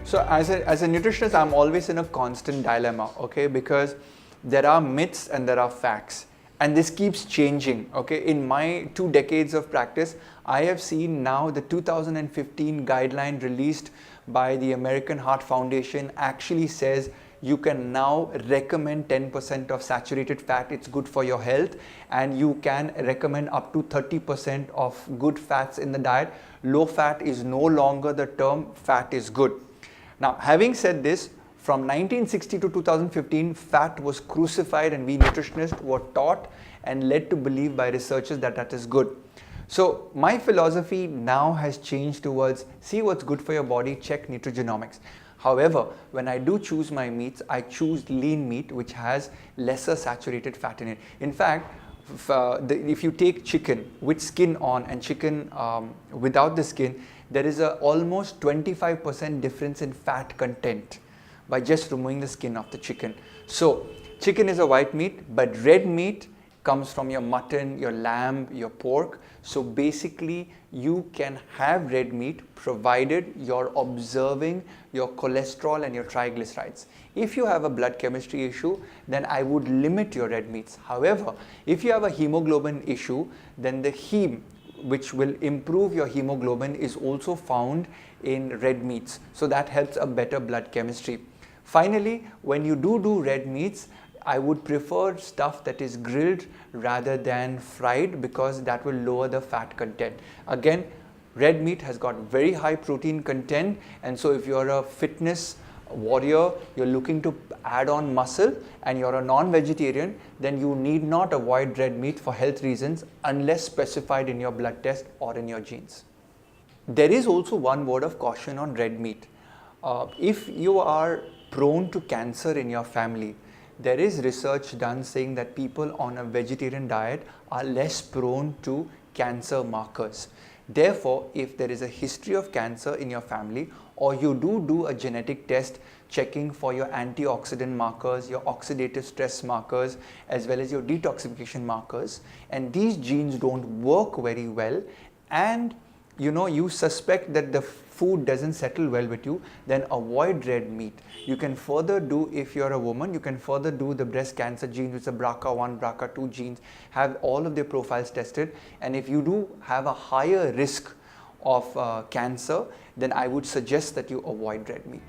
So as a nutritionist, I'm always in a constant dilemma, okay, because there are myths and there are facts, and this keeps changing, okay. In my 2 decades of practice, I have seen now the 2015 guideline released by the American Heart Foundation actually says you can now recommend 10% of saturated fat. It's good for your health, and you can recommend up to 30% of good fats in the diet. Low fat is no longer the term, fat is good. Now, having said this, from 1960 to 2015, fat was crucified, and we nutritionists were taught and led to believe by researchers that that is good. So my philosophy now has changed towards see what's good for your body, check nutrigenomics. However, when I do choose my meats, I choose lean meat which has lesser saturated fat in it. In fact, if you take chicken with skin on and chicken without the skin, there is a almost 25% difference in fat content by just removing the skin of the chicken. So chicken is a white meat, but red meat comes from your mutton, your lamb, your pork. So basically you can have red meat provided you're observing your cholesterol and your triglycerides. If you have a blood chemistry issue, then I would limit your red meats. However, if you have a hemoglobin issue, then the heme, which will improve your hemoglobin, is also found in red meats. So that helps a better blood chemistry. Finally, when you do red meats, I would prefer stuff that is grilled rather than fried, because that will lower the fat content. Again, red meat has got very high protein content, and so if you're a fitness warrior, you're looking to add on muscle and you're a non-vegetarian, then you need not avoid red meat for health reasons unless specified in your blood test or in your genes. There is also one word of caution on red meat. If you are prone to cancer in your family, there is research done saying that people on a vegetarian diet are less prone to cancer markers. Therefore, if there is a history of cancer in your family, or you do a genetic test checking for your antioxidant markers, your oxidative stress markers, as well as your detoxification markers, and these genes don't work very well, and you suspect that the food doesn't settle well with you, then avoid red meat. You can further do, if you're a woman, you can further do the breast cancer genes, which is the BRCA1, BRCA2 genes, have all of their profiles tested. And if you do have a higher risk of cancer, then I would suggest that you avoid red meat.